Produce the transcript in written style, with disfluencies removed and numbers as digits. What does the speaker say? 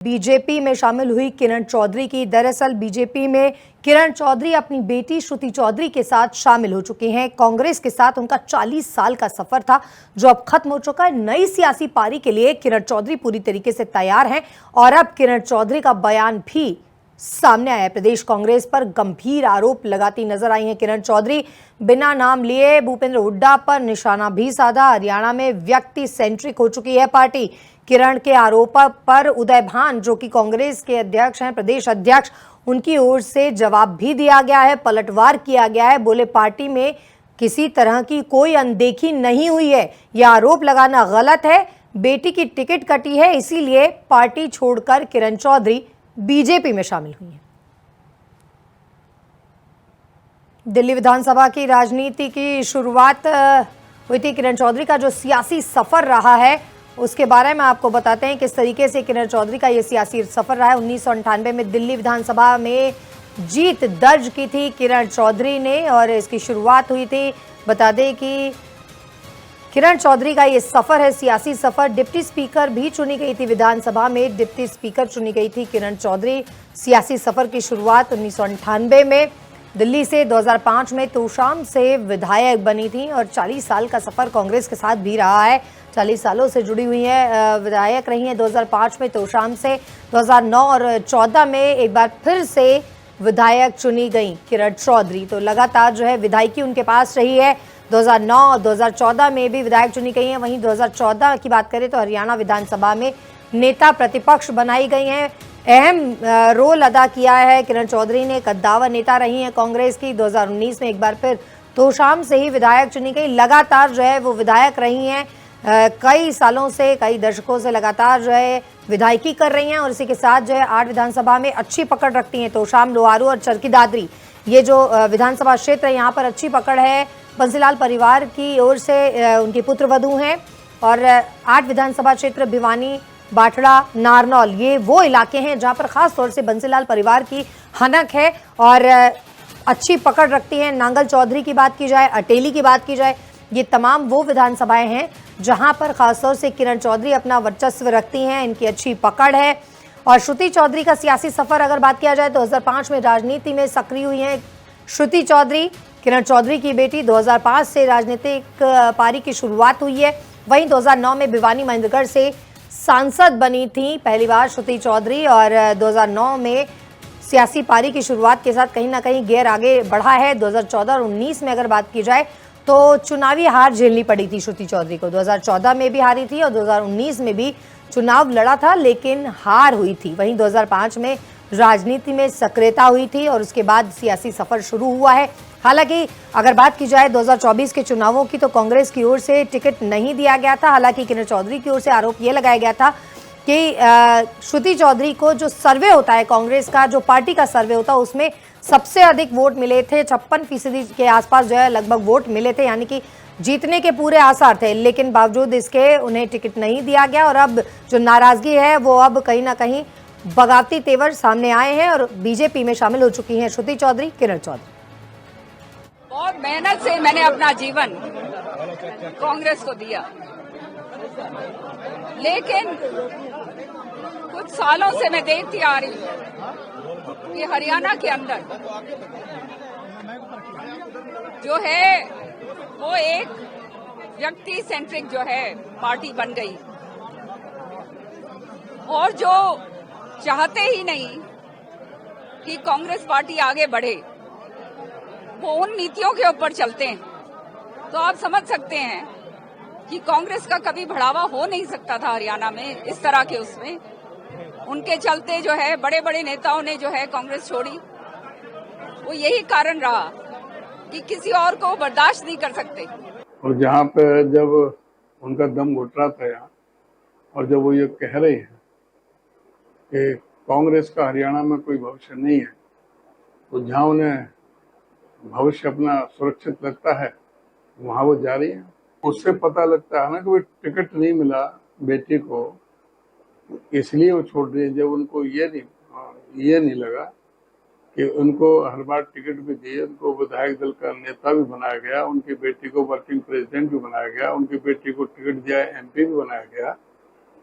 BJP में शामिल हुई किरण चौधरी की। दरअसल बीजेपी में किरण चौधरी अपनी बेटी श्रुति चौधरी के साथ शामिल हो चुकी हैं। कांग्रेस के साथ उनका 40 साल का सफर था जो अब खत्म हो चुका है। नई सियासी पारी के लिए किरण चौधरी पूरी तरीके से तैयार हैं और अब किरण चौधरी का बयान भी सामने आया। प्रदेश कांग्रेस पर गंभीर आरोप लगाती नजर आई हैं किरण चौधरी। बिना नाम लिए भूपेंद्र हुड्डा पर निशाना भी साधा। हरियाणा में व्यक्ति सेंट्रिक हो चुकी है पार्टी। किरण के आरोपों पर उदय भान जो कि कांग्रेस के अध्यक्ष हैं, प्रदेश अध्यक्ष, उनकी ओर से जवाब भी दिया गया है, पलटवार किया गया है। बोले पार्टी में किसी तरह की कोई अनदेखी नहीं हुई है, यह आरोप लगाना गलत है। बेटी की टिकट कटी है, इसीलिए पार्टी छोड़कर किरण चौधरी बीजेपी में शामिल हुई हैं। दिल्ली विधानसभा की राजनीति की शुरुआत हुई थी। किरण चौधरी का जो सियासी सफर रहा है उसके बारे में आपको बताते हैं किस तरीके से किरण चौधरी का ये सियासी सफर रहा है। 1998 में दिल्ली विधानसभा में जीत दर्ज की थी किरण चौधरी ने और इसकी शुरुआत हुई थी। बता दें कि किरण चौधरी का ये सफर है, सियासी सफर। डिप्टी स्पीकर भी चुनी गई थी, विधानसभा में डिप्टी स्पीकर चुनी गई थी किरण चौधरी। सियासी सफर की शुरुआत 1998 में दिल्ली से 2005 में तोशाम से विधायक बनी थी और 40 साल का सफर कांग्रेस के साथ भी रहा है। 40 सालों से जुड़ी हुई हैं, विधायक रही हैं। 2005 में तोशाम से 2009 और 14 में एक बार फिर से विधायक चुनी गई किरण चौधरी। तो लगातार जो है विधायकी उनके पास रही है। 2009 और 2014 में भी विधायक चुनी गई हैं। वहीं 2014 की बात करें तो हरियाणा विधानसभा में नेता प्रतिपक्ष बनाई गई हैं। अहम रोल अदा किया है किरण चौधरी ने, कद्दावर नेता रही हैं कांग्रेस की। 2019 में एक बार फिर तोशाम से ही विधायक चुनी गई। लगातार जो है वो विधायक रही हैं, कई सालों से, कई दशकों से लगातार जो है विधायकी कर रही हैं और इसी के साथ जो है 8 विधानसभा में अच्छी पकड़ रखती हैं। तोशाम, लोहारू और चरखी दादरी, ये जो विधानसभा क्षेत्र है यहाँ पर अच्छी पकड़ है। बंसीलाल परिवार की ओर से उनकी पुत्रवधू हैं और 8 विधानसभा क्षेत्र भिवानी, बाटड़ा, नारनौल, ये वो इलाके हैं जहां पर खास तौर से बंसीलाल परिवार की हनक है और अच्छी पकड़ रखती हैं। नांगल चौधरी की बात की जाए, अटेली की बात की जाए, ये तमाम वो विधानसभाएं हैं जहां पर खासतौर से किरण चौधरी अपना वर्चस्व रखती हैं, इनकी अच्छी पकड़ है। और श्रुति चौधरी का सियासी सफर अगर बात किया जाए तो 2005 में राजनीति में सक्रिय हुई हैं श्रुति चौधरी, किरण चौधरी की बेटी। 2005 से राजनीतिक पारी की शुरुआत हुई है। वहीं 2009 में भिवानी महेंद्रगढ़ से सांसद बनी थी पहली बार श्रुति चौधरी और 2009 में सियासी पारी की शुरुआत के साथ कहीं ना कहीं गेयर आगे बढ़ा है। 2014 और 19 में अगर बात की जाए तो चुनावी हार झेलनी पड़ी थी श्रुति चौधरी को। 2014 में भी हारी थी और 2019 में भी चुनाव लड़ा था लेकिन हार हुई थी। वहीं 2005 में राजनीति में सक्रियता हुई थी और उसके बाद सियासी सफर शुरू हुआ है। हालांकि अगर बात की जाए 2024 के चुनावों की तो कांग्रेस की ओर से टिकट नहीं दिया गया था। हालांकि किरण चौधरी की ओर से आरोप ये लगाया गया था कि श्रुति चौधरी को जो सर्वे होता है कांग्रेस का, जो पार्टी का सर्वे होता है, उसमें सबसे अधिक वोट मिले थे। 56% के आसपास जो है लगभग वोट मिले थे, यानी कि जीतने के पूरे आसार थे। लेकिन बावजूद इसके उन्हें टिकट नहीं दिया गया और अब जो नाराजगी है वो अब कहीं ना कहीं बगावती तेवर सामने आए हैं और बीजेपी में शामिल हो चुकी हैं श्रुति चौधरी, किरण चौधरी। बहुत मेहनत से मैंने अपना जीवन कांग्रेस को दिया, लेकिन कुछ सालों से मैं देखती आ रही हूँ कि हरियाणा के अंदर जो है वो एक व्यक्ति सेंट्रिक जो है पार्टी बन गई और जो चाहते ही नहीं कि कांग्रेस पार्टी आगे बढ़े वो उन नीतियों के ऊपर चलते हैं। तो आप समझ सकते हैं कि कांग्रेस का कभी बढ़ावा हो नहीं सकता था हरियाणा में इस तरह के। उसमें उनके चलते जो है बड़े बड़े नेताओं ने जो है कांग्रेस छोड़ी। वो यही कारण रहा कि किसी और को बर्दाश्त नहीं कर सकते। और जहाँ पे जब उनका दम घुट रहा था यहाँ, और जब वो ये कह रहे हैं कि कांग्रेस का हरियाणा में कोई भविष्य नहीं है, तो जहाँ उन्हें भविष्य अपना सुरक्षित लगता है वहां वो जा रही है। उससे पता लगता है ना कि वो टिकट नहीं मिला बेटी को, इसलिए वो छोड़ रही है। जब उनको ये नहीं लगा कि उनको हर बार टिकट भी दिए, उनको विधायक दल का नेता भी बनाया गया, उनकी बेटी को वर्किंग प्रेसिडेंट भी बनाया गया, उनकी बेटी को टिकट दिया एमपी भी बनाया गया,